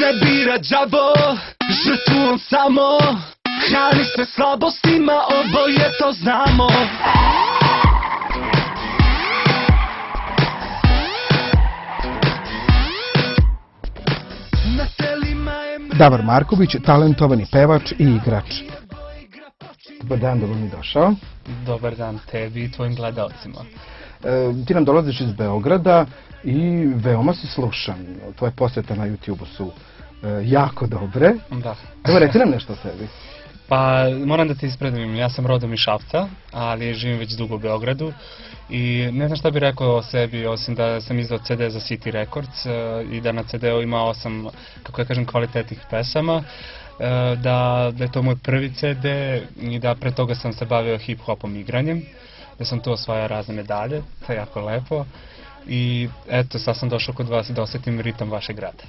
ne bira đavo, žrtvu on samo hrani se slabostima, oboje to znamo. Davor Marković, talentovani pevač i igrač. Dobar dan, dobro mi došao. Dobar dan tebi i tvojim gledalcima. Ti nam dolaziš iz Beograda i veoma si slušan. Tvoje posjete na YouTube-u su jako dobre. Da. Evo, reci nam nešto o tebi. Pa moram da ti ispredim, ja sam rodom iz Šapca, ali živim već dugo u Beogradu i ne znam šta bih rekao o sebi, osim da sam izdao CD za City Records i da na CD-u ima 8, kako ja kažem, kvalitetnih pesama, da je to moj prvi CD i da pre toga sam se bavio hip-hopom igranjem, da sam tu osvajao razne medalje, to je jako lepo. I eto, sad sam došao kod vas da osjetim ritam vašeg grada.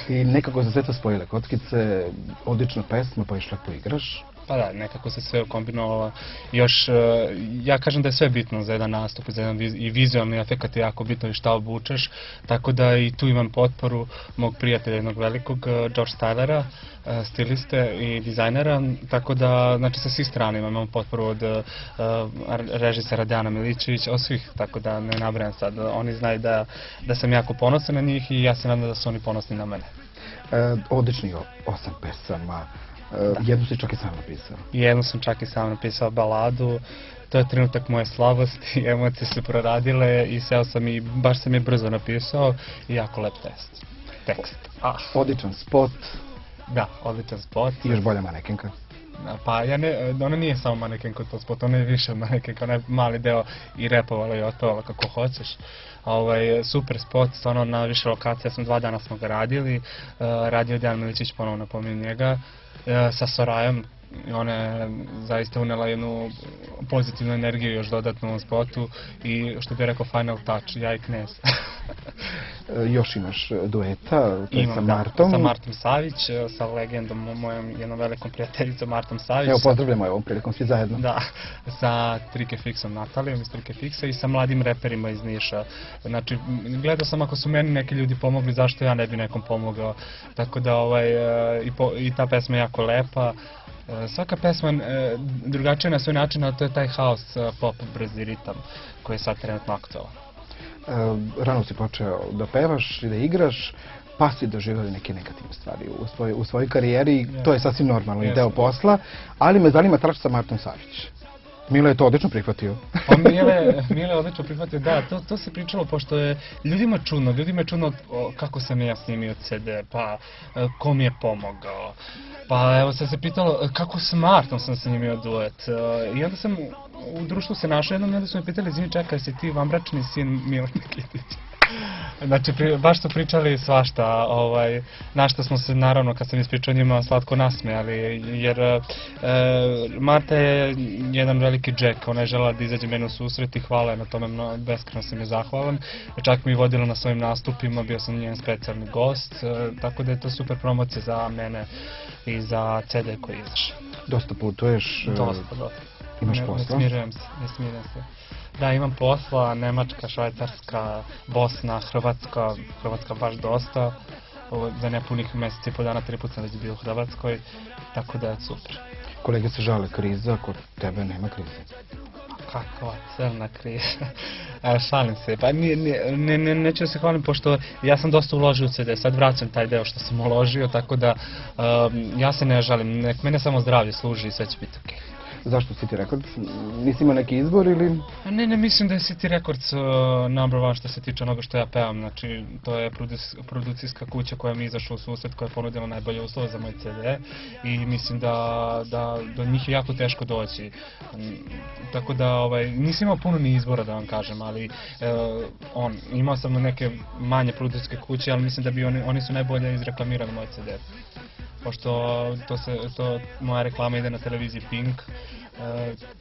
I nekako se sve to spojile kockice, odlična pesma, pa išla poigraš. Pa da, nekako se sve kombinovalo. Još, ja kažem da je sve bitno za jedan nastup, za jedan i vizualni efekt je jako bitno i šta obučeš, tako da i tu imam potporu mog prijatelja jednog velikog, George Stylera, stiliste i dizajnera, tako da, znači sa svih strana imam potporu od režisera Dejana Milićevića, od svih, tako da ne nabrajam sad. Oni znaju da sam jako ponosan na njih i ja se nadam da su oni ponosni na mene. Odličnih 8 pesama. Jednu si čak i sam napisao. Jednu sam čak i sam napisao, baladu. To je trenutak moje slavosti, emocije se proradile i seo sam i baš sam je brzo napisao i jako lep tekst. Odličan spot. Da, odličan spot. I još bolja manekenka. Pa ona nije samo manekenka to spot, ona je više manekenka, ona je mali deo i repovala i otpevala kako hoćeš. Super spot, stvarno na više lokacija, 2 dana smo ga radili, radio Dejan Milićević, ponovno napominjem njega, sa Sorajom. Ona je zaista unela jednu pozitivnu energiju još dodatno u spotu i što bih rekao final touch, ja i Knez. Još imaš dueta, to je sa Martom. Sa Martom Savić, sa legendom, mojom jednom velikom prijateljicom Martom Savić. Evo, pozdravljamo ovom prilikom svi zajedno. Da, sa Trike Fixom Natalijom iz Trike Fixa i sa mladim reperima iz Niša. Znači, gledao sam ako su meni neki ljudi pomogli, zašto ja ne bi nekom pomogao. Tako da i ta pesma je jako lepa. Svaka pesma drugačija na svoj način, a to je taj haos, pop, brzi ritam koji je sad trenutno aktualan. Rano si počeo da pevaš i da igraš, pa si doživjeli neke negativne stvari u svojoj karijeri i to je sasvim normalno i deo posla, ali me zanima trač sa Martom Savić. Mile je to odlično prihvatio. Pa Mile je odlično prihvatio, da, to se pričalo, pošto je ljudima čudno kako sam ja snimio CD, pa ko mi je pomogao. Pa evo sad se pitalo kako s Martom sam snimio duet. I onda sam u društvu se našao jednom i onda su me pitali, izvini čekaj, si ti vanbračni sin Mile Nikitića? Znači, baš su pričali svašta, na što smo se, naravno, kad sam ispričao njima, slatko nasmejali, jer Marta je jedan veliki džek, ona je želela da izađe meni u susret i hvala je na tome, beskreno sam je zahvalan, čak mi je vodila na svojim nastupima, bio sam njen specijalni gost, tako da je to super promocija za mene i za CD koji je izašao. Dosta putuješ? Dosta. Imaš posla? Ne smirujem se. Da, imam posla, Nemačka, Švajcarska, Bosna, Hrvatska baš dosta. Za nepunih mjeseci i po dana 3 puta sam već bio u Hrvatskoj, tako da je super. Kolege se žale kriza, kod tebe nema krize. Kakva crna kriza. Šalim se, pa neću da se hvalim, pošto ja sam dosta uložio u CD, sad vraćam taj deo što sam uložio, tako da ja se ne žalim, nek mene samo zdravlje služi i sve će biti okej. Zašto City Records? Nisi imao neki izbor ili? Ne, mislim da je City Records number one što se tiče onoga što ja pevam. Znači, to je produkcijska kuća koja mi je izašla u susret, koja je ponudila najbolje uslove za moj CD i mislim da do njih je jako teško doći. Tako da nisam imao puno ni izbora da vam kažem, ali imao sam neke manje produkcijske kuće, ali mislim da bi oni su najbolje izreklamirali moj CD. Pošto moja reklama ide na televiziji Pink,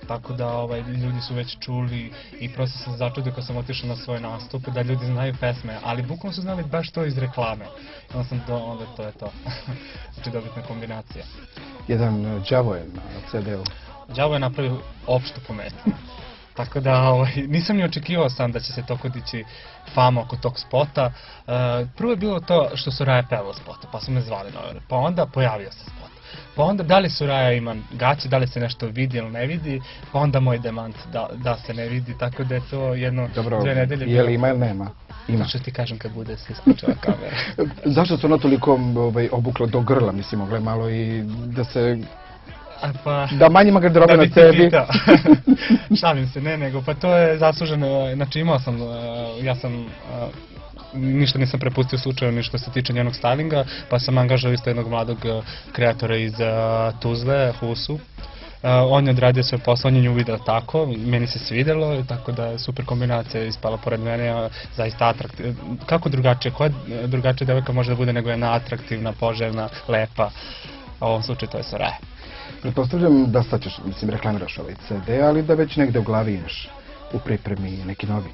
tako da ljudi su već čuli i prosto sam začudio kad sam otišao na svoj nastup da ljudi znaju pesme, ali bukvalno su znali baš to iz reklame. Onda to je to. Znači dobitna kombinacija. Jedan đavo je na CD-u. Đavo je napravio opštu pometnju. Tako da nisam ni očekivao sam da će se toko dići fama oko tog spota. Prvo je bilo to što Suraja pevala spota, pa su me zvali novinari, pa onda pojavio se spot. Pa onda da li Suraja ima gaće, da li se nešto vidi ili ne vidi, pa onda moj demant da se ne vidi, tako da je to jedno, 2 nedelje bilo. Je li ima ili nema? Ima. Što ti kažem kad bude se isključila kamera. Zašto se ono toliko obuklo do grla, mislim, mogla je malo i da se... Da manje ima garderobe na sebi. Šalim se, ne, nego, pa to je zasluženo, znači imao sam, ja sam... ništa nisam prepustio slučaju ni što se tiče njenog stylinga, pa sam angažao isto jednog mladog kreatora iz Tuzle, Husu. On je odradio svoj posao, on je nju video tako, meni se svidelo, tako da je super kombinacija ispala pored mene, zaista atraktivna. Kako drugačije, koja drugačija devojka može da bude nego jedna atraktivna, poželjna, lepa, u ovom slučaju to je Suraja. Pretpostavljam da sad ćeš, mislim, reklamiraš ovaj CD, ali da već negde u glavi imaš u pripremi neki novi.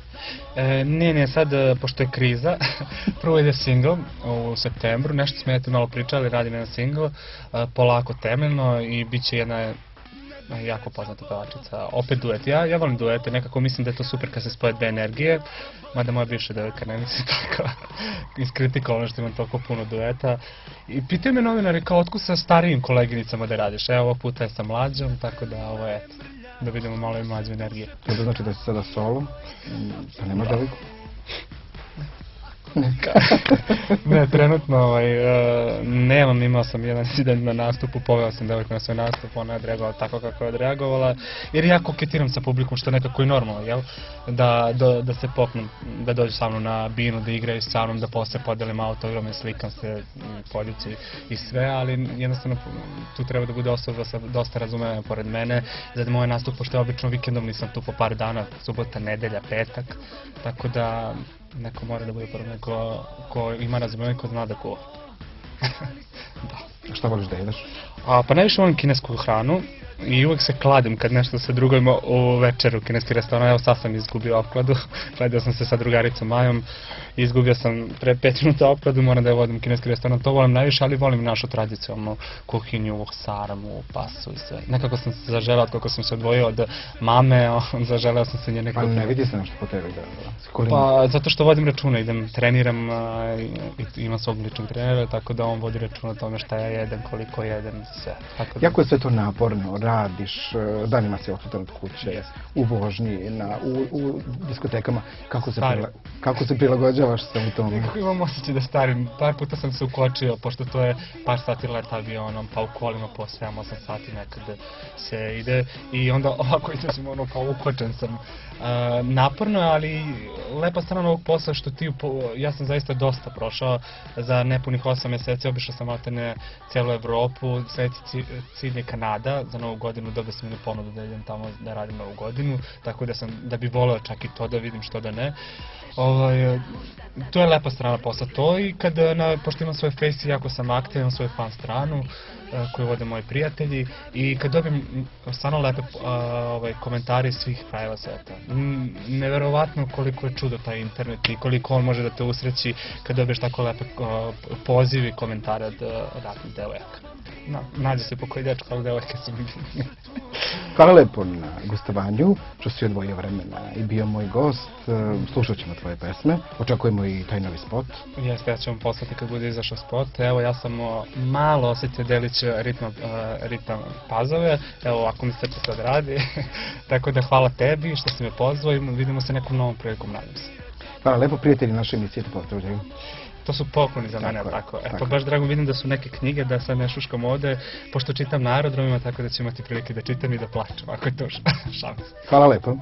Ne, sad, pošto je kriza, prvo ide single u septembru, nešto smo malo pričali, radim jedan single, polako temeljno i bit će jedna jako poznata pevačica, opet duet. Ja volim duete, nekako mislim da je to super kad se spoje 2 energije, mada moja bivša devojka ne misli tako, iskritikovano što imam toliko puno dueta. I pitaju me novinari kao otkud sa starijim koleginicama da radiš, ovog puta je sa mlađom, tako da ovo je, da vidimo malo i mlađu energije. To znači da si sada solo, pa nemaš devojku? Ne, trenutno nemam, imao sam jedan incident na nastupu, poveo sam devojku na svoj nastup, ona je odreagovala tako kako je odreagovala, jer ja koketiram sa publikom, što nekako i normalno, jel? Da se popnem, da dođu sa mnom na binu, da igraju sa mnom, da posle podelim autograme, slikam se, poljuci i sve, ali jednostavno tu treba da bude osoba sa dosta razumevanja pored mene, za moj nastup, pošto je obično vikendom, nisam tu po par dana, subota, nedelja, petak, tako da neko mora da bude pored mene ko ima razumevanje, ko zna da kuva. A šta voliš da jedeš? Pa najviše volim kinesku hranu i uvek se kladim kad nešto sa drugojima u večeru kineski restoran. Evo sad sam izgubio opkladu, kladio sam se sa drugaricom Majom, izgubio sam pre 5 minuta opkladu, moram da je vodim kineski restoran, to volim najviše, ali volim našu tradicionalnu kuhinju, saramu, pasu i sve. Nekako sam se zaželao, kako sam se odvojio od mame, zaželao sam se nje nekako... Pa ne vidi se nešto po tebi da... Pa zato što vodim računa, idem, treniram, imam svog ličnog trenera, tako da on vodi računa o tome šta ja jedem, koliko jedem, sve. Jako je sve to naporno, radiš, danima si odsutan od kuće, u vožnji, u diskotekama, kako se prilagođavaš svemu tomu? Nekako imam osjećaj da starim, par puta sam se ukočio, pošto to je par sati leta avionom, pa u kolima po 7-8 sati nekad se ide i onda ovako izlažim ono kao ukočen sam. Naporno je, ali lepa strana ovog posla što ja sam zaista dosta prošao za nepunih 8 meseci, obišao sam maltene cijelu Evropu, sledeći cilj je Kanada, za Novu godinu dobio sam mi ponudu da idem tamo da radim Novu godinu, tako da bi voleo čak i to da vidim što da ne. To je lepa strana posla to i pošto imam svoj face i jako sam aktivan, imam svoju fan stranu koju vode moji prijatelji i kad dobijem stvarno lepe komentari svih krajeva sveta. Neverovatno koliko je čudo taj internet i koliko on može da te usreći kad dobiješ tako lepe pozivi i komentare od raznih devojaka. Nađe se po koji dečko, ali devojke su mi bitne. Hvala lepo na gostovanju, što si odvojio vremena i bio moj gost. Slušat ćemo tvoje pesme, očekujemo i taj novi spot. Jeste, ja ću vam poslati kad bude izašao spot. Evo, ja sam malo osjetio delić ritam pazove, evo ovako mi srce sad radi. Tako da hvala tebi što si me pozvao i vidimo se nekom novom prilikom, nadam se. Hvala lepo, prijatelji naše emisije, te pozdravljaju. To su pokloni za mene, tako. Pa baš drago vidim da su neke knjige, da sad ne šuškam ovde, pošto čitam na aerodromima, tako da ću imati prilike da čitam i da plačem, ako je to šans. Hvala lepo.